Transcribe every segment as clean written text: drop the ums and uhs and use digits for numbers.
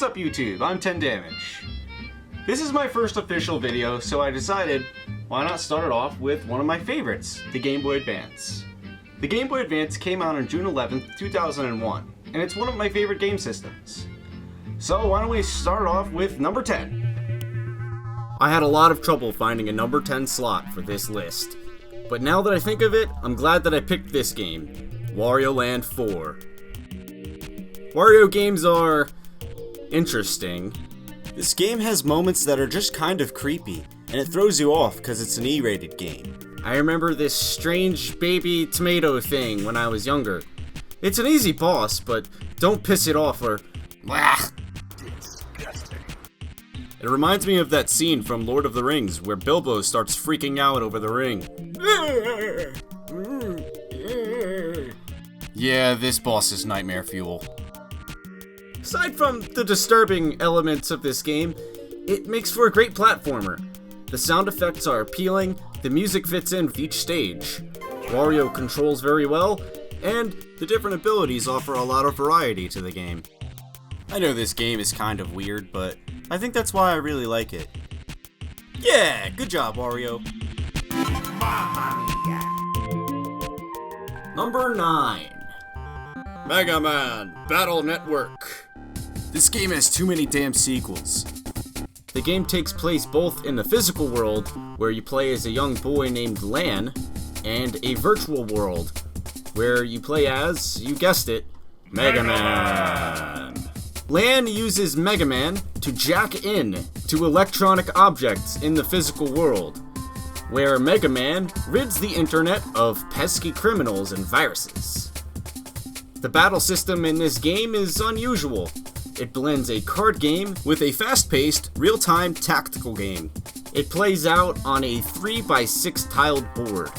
up YouTube? I'm 10 Damage. This is my first official video, so I decided why not start it off with one of my favorites, the Game Boy Advance. The Game Boy Advance came out on June 11th, 2001, and it's one of my favorite game systems. So why don't we start off with number 10. I had a lot of trouble finding a number 10 slot for this list, but now that I think of it, I'm glad that I picked this game, Wario Land 4. Wario games are interesting. This game has moments that are just kind of creepy, and it throws you off because it's an E-rated game. I remember this strange baby tomato thing when I was younger. It's an easy boss, but don't piss it off or... It reminds me of that scene from Lord of the Rings where Bilbo starts freaking out over the ring. Yeah, this boss is nightmare fuel. Aside from the disturbing elements of this game, it makes for a great platformer. The sound effects are appealing, the music fits in with each stage. Wario controls very well, and the different abilities offer a lot of variety to the game. I know this game is kind of weird, but I think that's why I really like it. Yeah, good job, Wario. Number 9. Mega Man Battle Network. This game has too many damn sequels. The game takes place both in the physical world, where you play as a young boy named Lan, and a virtual world, where you play as, you guessed it, Mega Man. Lan uses Mega Man to jack in to electronic objects in the physical world, where Mega Man rids the internet of pesky criminals and viruses. The battle system in this game is unusual. It blends a card game with a fast-paced, real-time tactical game. It plays out on a 3x6 tiled board.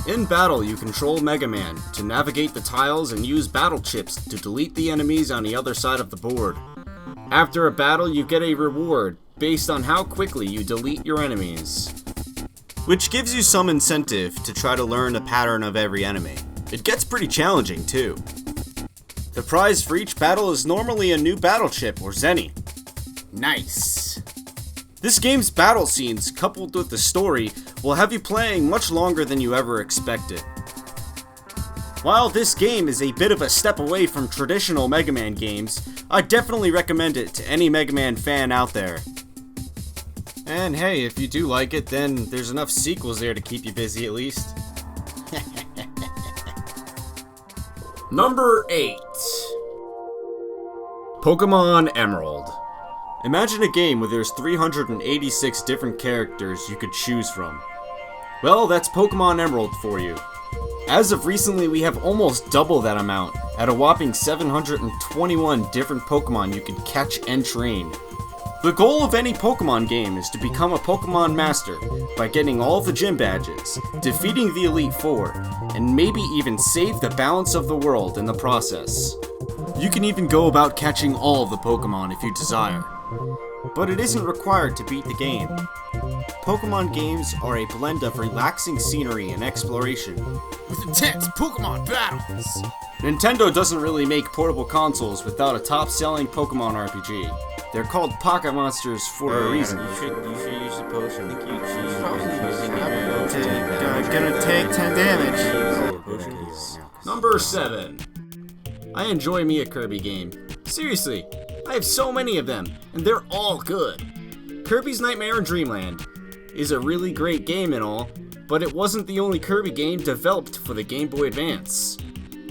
In battle, you control Mega Man to navigate the tiles and use battle chips to delete the enemies on the other side of the board. After a battle, you get a reward based on how quickly you delete your enemies, which gives you some incentive to try to learn the pattern of every enemy. It gets pretty challenging too. The prize for each battle is normally a new battle chip or Zenny. Nice. This game's battle scenes, coupled with the story, will have you playing much longer than you ever expected. While this game is a bit of a step away from traditional Mega Man games, I definitely recommend it to any Mega Man fan out there. And hey, if you do like it, then there's enough sequels there to keep you busy at least. Number 8. Pokemon Emerald. Imagine a game where there's 386 different characters you could choose from. Well, that's Pokemon Emerald for you. As of recently, we have almost double that amount, at a whopping 721 different Pokemon you can catch and train. The goal of any Pokemon game is to become a Pokemon Master by getting all the gym badges, defeating the Elite Four, and maybe even save the balance of the world in the process. You can even go about catching all of the Pokemon if you desire, but it isn't required to beat the game. Pokemon games are a blend of relaxing scenery and exploration, with intense Pokemon battles. Nintendo doesn't really make portable consoles without a top-selling Pokemon RPG. They're called Pocket Monsters for a reason. You should use the potion. I think you should gonna take 10 damage. Number 7. I enjoy me a Kirby game. Seriously, I have so many of them, and they're all good. Kirby's Nightmare in Dreamland is a really great game and all, but it wasn't the only Kirby game developed for the Game Boy Advance.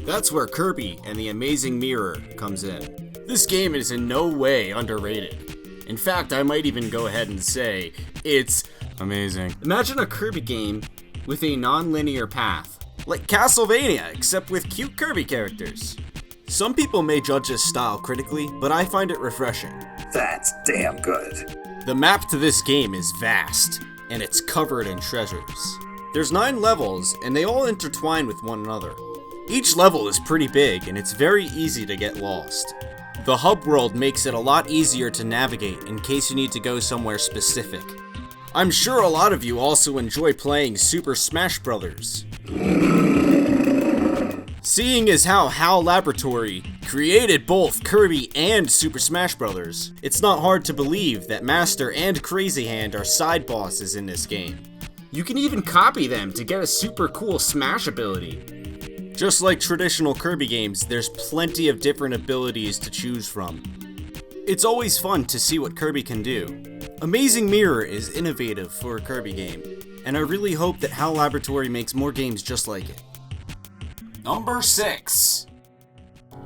That's where Kirby and the Amazing Mirror comes in. This game is in no way underrated. In fact, I might even go ahead and say, it's amazing. Imagine a Kirby game with a non-linear path. Like Castlevania, except with cute Kirby characters. Some people may judge this style critically, but I find it refreshing. That's damn good. The map to this game is vast, and it's covered in treasures. There's 9 levels, and they all intertwine with one another. Each level is pretty big, and it's very easy to get lost. The hub world makes it a lot easier to navigate in case you need to go somewhere specific. I'm sure a lot of you also enjoy playing Super Smash Bros. Seeing as how HAL Laboratory created both Kirby and Super Smash Bros., it's not hard to believe that Master and Crazy Hand are side bosses in this game. You can even copy them to get a super cool Smash ability. Just like traditional Kirby games, there's plenty of different abilities to choose from. It's always fun to see what Kirby can do. Amazing Mirror is innovative for a Kirby game, and I really hope that HAL Laboratory makes more games just like it. Number 6.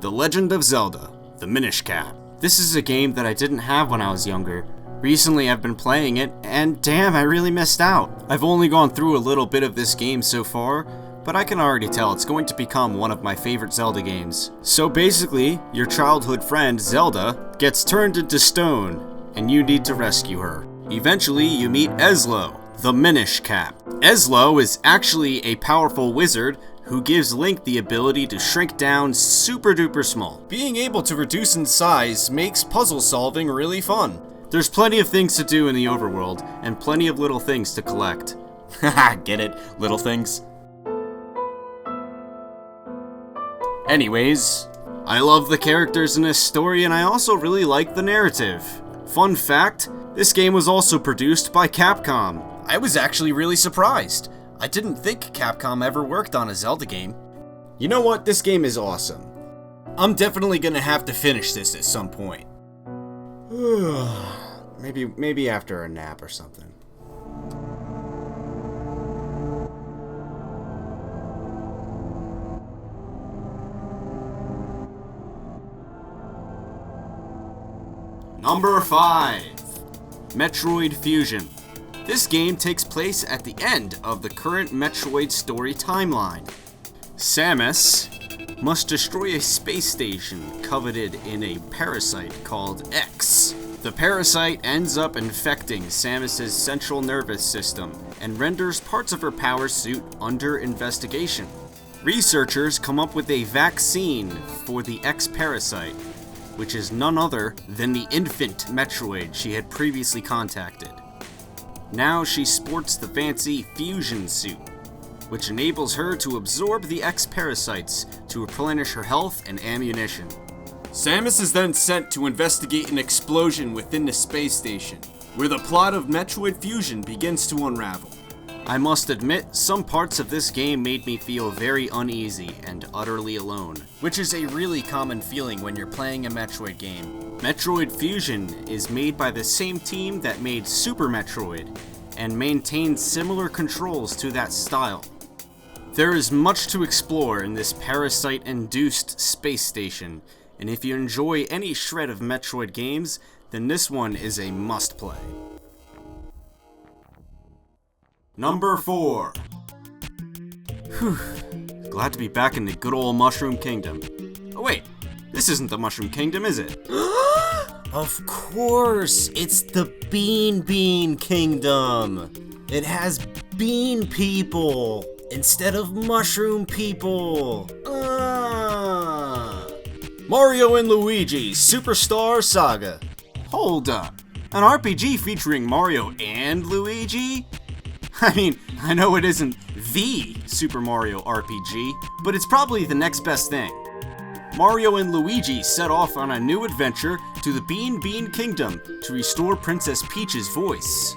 The Legend of Zelda, the Minish Cap. This is a game that I didn't have when I was younger. Recently I've been playing it, and damn, I really missed out. I've only gone through a little bit of this game so far, but I can already tell it's going to become one of my favorite Zelda games. So basically, your childhood friend, Zelda, gets turned into stone, and you need to rescue her. Eventually, you meet Eslo, the Minish Cap. Eslo is actually a powerful wizard who gives Link the ability to shrink down super duper small. Being able to reduce in size makes puzzle solving really fun. There's plenty of things to do in the overworld, and plenty of little things to collect. Haha, get it? Little things? Anyways, I love the characters in this story, and I also really like the narrative. Fun fact, this game was also produced by Capcom. I was actually really surprised. I didn't think Capcom ever worked on a Zelda game. You know what? This game is awesome. I'm definitely gonna have to finish this at some point. Maybe after a nap or something. Number 5. Metroid Fusion. This game takes place at the end of the current Metroid story timeline. Samus must destroy a space station coveted in a parasite called X. The parasite ends up infecting Samus's central nervous system and renders parts of her power suit under investigation. Researchers come up with a vaccine for the X parasite, which is none other than the infant Metroid she had previously contacted. Now she sports the fancy fusion suit, which enables her to absorb the X parasites to replenish her health and ammunition. Samus is then sent to investigate an explosion within the space station, where the plot of Metroid Fusion begins to unravel. I must admit, some parts of this game made me feel very uneasy and utterly alone, which is a really common feeling when you're playing a Metroid game. Metroid Fusion is made by the same team that made Super Metroid, and maintains similar controls to that style. There is much to explore in this parasite-induced space station, and if you enjoy any shred of Metroid games, then this one is a must-play. Number 4. Whew. Glad to be back in the good old Mushroom Kingdom. Oh wait, this isn't the Mushroom Kingdom, is it? Of course, it's the Bean Kingdom. It has bean people instead of mushroom people. Mario and Luigi Superstar Saga. Hold up, an RPG featuring Mario and Luigi? I mean, I know it isn't the Super Mario RPG, but it's probably the next best thing. Mario and Luigi set off on a new adventure to the Bean Kingdom to restore Princess Peach's voice,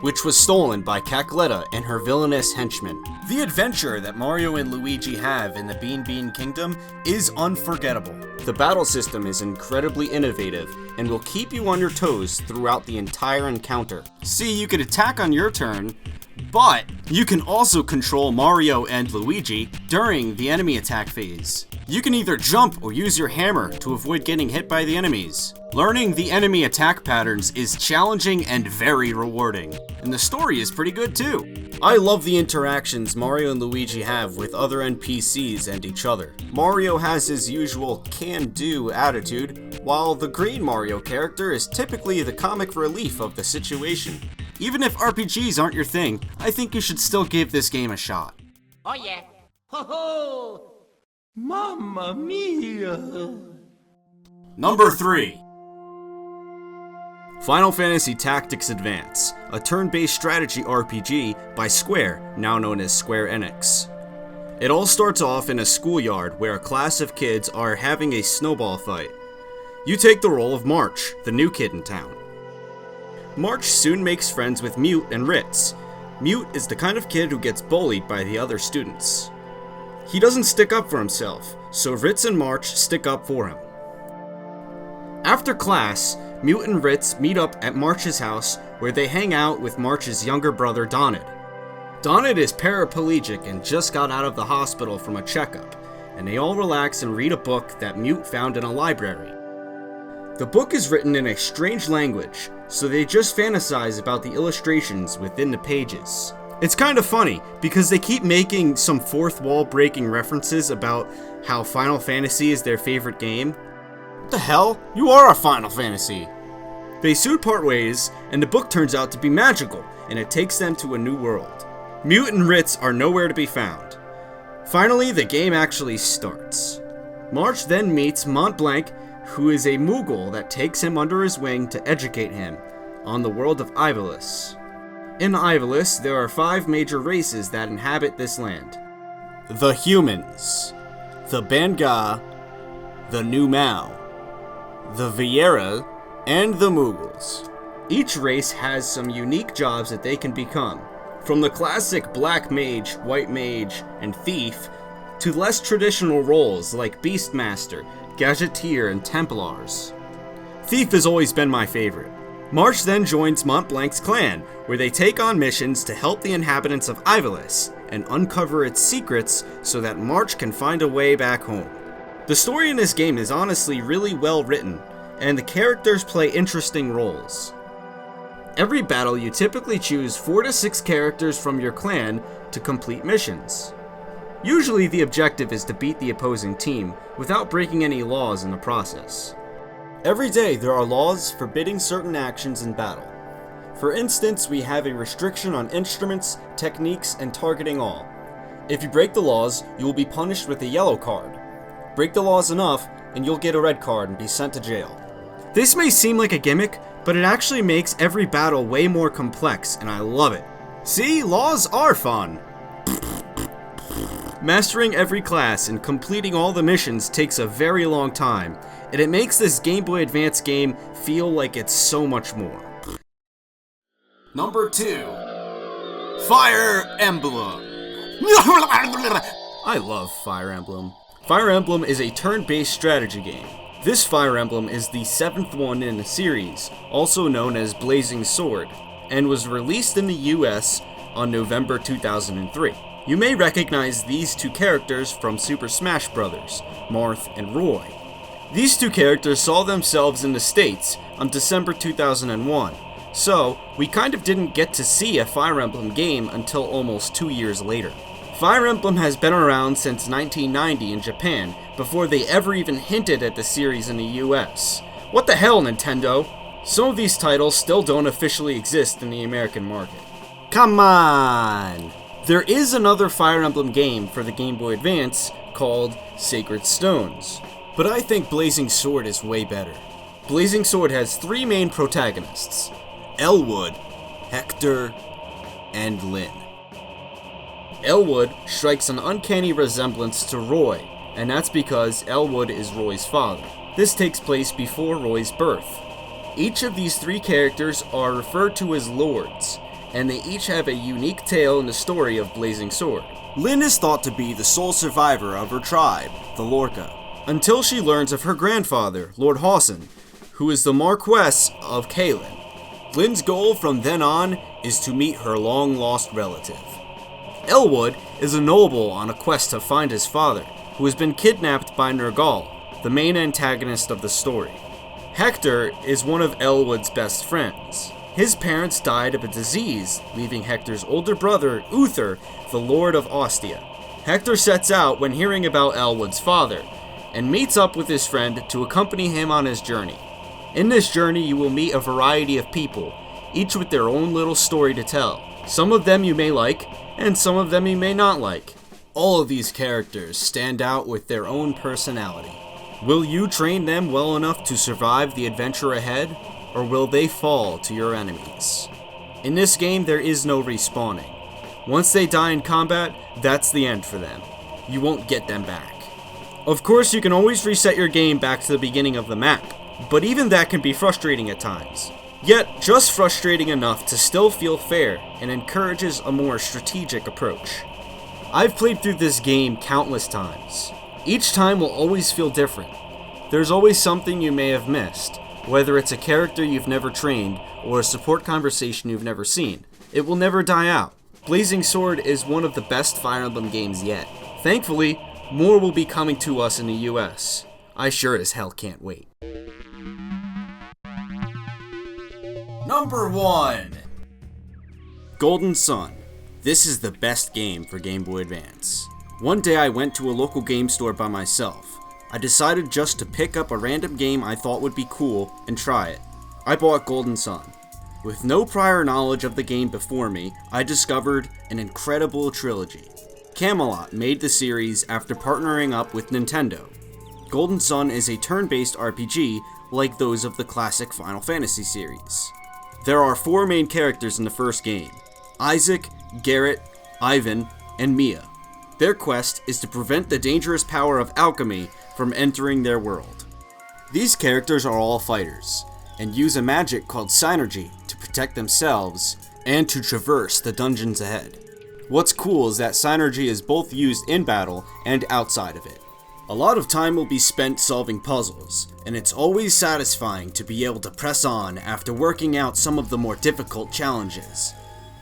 which was stolen by Cackletta and her villainous henchmen. The adventure that Mario and Luigi have in the Bean Kingdom is unforgettable. The battle system is incredibly innovative and will keep you on your toes throughout the entire encounter. See, you can attack on your turn, but you can also control Mario and Luigi during the enemy attack phase. You can either jump or use your hammer to avoid getting hit by the enemies. Learning the enemy attack patterns is challenging and very rewarding, and the story is pretty good too. I love the interactions Mario and Luigi have with other NPCs and each other. Mario has his usual can-do attitude, while the Green Mario character is typically the comic relief of the situation. Even if RPGs aren't your thing, I think you should still give this game a shot. Oh yeah. Ho ho! Mamma mia! Number 3. Final Fantasy Tactics Advance, a turn-based strategy RPG by Square, now known as Square Enix. It all starts off in a schoolyard where a class of kids are having a snowball fight. You take the role of March, the new kid in town. March soon makes friends with Mute and Ritz. Mute is the kind of kid who gets bullied by the other students. He doesn't stick up for himself, so Ritz and March stick up for him. After class, Mute and Ritz meet up at March's house where they hang out with March's younger brother Donald. Donald is paraplegic and just got out of the hospital from a checkup, and they all relax and read a book that Mute found in a library. The book is written in a strange language, so they just fantasize about the illustrations within the pages. It's kind of funny, because they keep making some fourth wall breaking references about how Final Fantasy is their favorite game. What the hell? You are a Final Fantasy! They soon part ways, and the book turns out to be magical, and it takes them to a new world. Mute and Ritz are nowhere to be found. Finally, the game actually starts. March then meets Mont Blanc, who is a Moogle that takes him under his wing to educate him on the world of Ivalice. In Ivalice, there are 5 major races that inhabit this land. The humans, the Banga, the Nu Mao, the Viera, and the Moogles. Each race has some unique jobs that they can become, from the classic Black Mage, White Mage, and Thief, to less traditional roles like Beastmaster, Gadgeteer, and Templars. Thief has always been my favorite. March then joins Mont Blanc's clan, where they take on missions to help the inhabitants of Ivalice and uncover its secrets so that March can find a way back home. The story in this game is honestly really well written, and the characters play interesting roles. Every battle you typically choose 4 to 6 characters from your clan to complete missions. Usually the objective is to beat the opposing team without breaking any laws in the process. Every day there are laws forbidding certain actions in battle. For instance, we have a restriction on instruments, techniques, and targeting all. If you break the laws, you will be punished with a yellow card. Break the laws enough, and you'll get a red card and be sent to jail. This may seem like a gimmick, but it actually makes every battle way more complex, and I love it. See, laws are fun! Mastering every class and completing all the missions takes a very long time, and it makes this Game Boy Advance game feel like it's so much more. Number 2. Fire Emblem. I love Fire Emblem. Fire Emblem is a turn-based strategy game. This Fire Emblem is the 7th one in the series, also known as Blazing Sword, and was released in the US on November 2003. You may recognize these 2 characters from Super Smash Bros., Marth and Roy. These 2 characters saw themselves in the States on December 2001, so we kind of didn't get to see a Fire Emblem game until almost 2 years later. Fire Emblem has been around since 1990 in Japan, before they ever even hinted at the series in the US. What the hell, Nintendo? Some of these titles still don't officially exist in the American market. Come on! There is another Fire Emblem game for the Game Boy Advance called Sacred Stones, but I think Blazing Sword is way better. Blazing Sword has 3 main protagonists: Elwood, Hector, and Lyn. Elwood strikes an uncanny resemblance to Roy, and that's because Elwood is Roy's father. This takes place before Roy's birth. Each of these 3 characters are referred to as lords, and they each have a unique tale in the story of Blazing Sword. Lyn is thought to be the sole survivor of her tribe, the Lorca, until she learns of her grandfather, Lord Hawson, who is the Marquess of Kalen. Lyn's goal from then on is to meet her long-lost relative. Elwood is a noble on a quest to find his father, who has been kidnapped by Nergal, the main antagonist of the story. Hector is one of Elwood's best friends. His parents died of a disease, leaving Hector's older brother, Uther, the Lord of Ostia. Hector sets out when hearing about Elwood's father, and meets up with his friend to accompany him on his journey. In this journey, you will meet a variety of people, each with their own little story to tell. Some of them you may like, and some of them you may not like. All of these characters stand out with their own personality. Will you train them well enough to survive the adventure ahead, or will they fall to your enemies? In this game, there is no respawning. Once they die in combat, that's the end for them. you won't get them back. Of course, you can always reset your game back to the beginning of the map, but even that can be frustrating at times. Yet, just frustrating enough to still feel fair and encourages a more strategic approach. I've played through this game countless times. Each time will always feel different. There's always something you may have missed, whether it's a character you've never trained or a support conversation you've never seen. It will never die out. Blazing Sword is one of the best Fire Emblem games yet. Thankfully, more will be coming to us in the US. I sure as hell can't wait. Number 1. Golden Sun. This is the best game for Game Boy Advance. One day I went to a local game store by myself. I decided just to pick up a random game I thought would be cool and try it. I bought Golden Sun. With no prior knowledge of the game before me, I discovered an incredible trilogy. Camelot made the series after partnering up with Nintendo. Golden Sun is a turn-based RPG like those of the classic Final Fantasy series. There are 4 main characters in the first game: Isaac, Garrett, Ivan, and Mia. Their quest is to prevent the dangerous power of alchemy from entering their world. These characters are all fighters, and use a magic called Synergy to protect themselves and to traverse the dungeons ahead. What's cool is that Synergy is both used in battle and outside of it. A lot of time will be spent solving puzzles, and it's always satisfying to be able to press on after working out some of the more difficult challenges.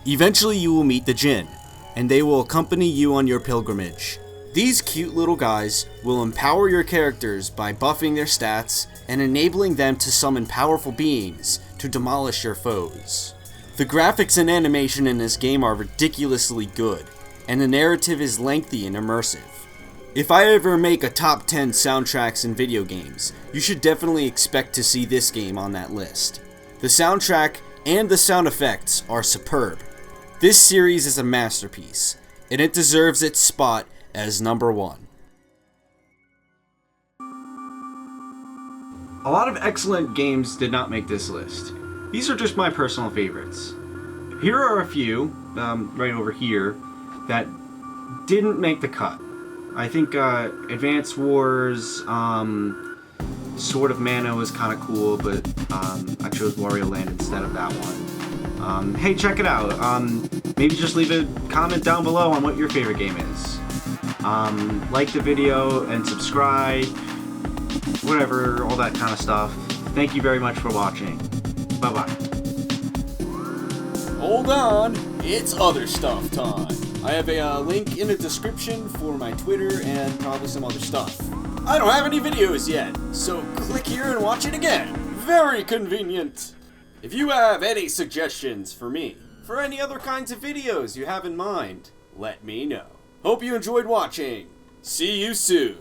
Eventually you will meet the Djinn, and they will accompany you on your pilgrimage. These cute little guys will empower your characters by buffing their stats and enabling them to summon powerful beings to demolish your foes. The graphics and animation in this game are ridiculously good, and the narrative is lengthy and immersive. If I ever make a top 10 soundtracks in video games, you should definitely expect to see this game on that list. The soundtrack and the sound effects are superb. This series is a masterpiece, and it deserves its spot as number 1. A lot of excellent games did not make this list. These are just my personal favorites. Here are a few, right over here, that didn't make the cut. I think Advance Wars, Sword of Mana was kind of cool, but I chose Wario Land instead of that one. Hey, check it out. Maybe just leave a comment down below on what your favorite game is. Like the video and subscribe, whatever, all that kind of stuff. Thank you very much for watching. Bye-bye. Hold on, it's other stuff time. I have a link in the description for my Twitter and probably some other stuff. I don't have any videos yet, so click here and watch it again. Very convenient. If you have any suggestions for me, for any other kinds of videos you have in mind, let me know. Hope you enjoyed watching. See you soon.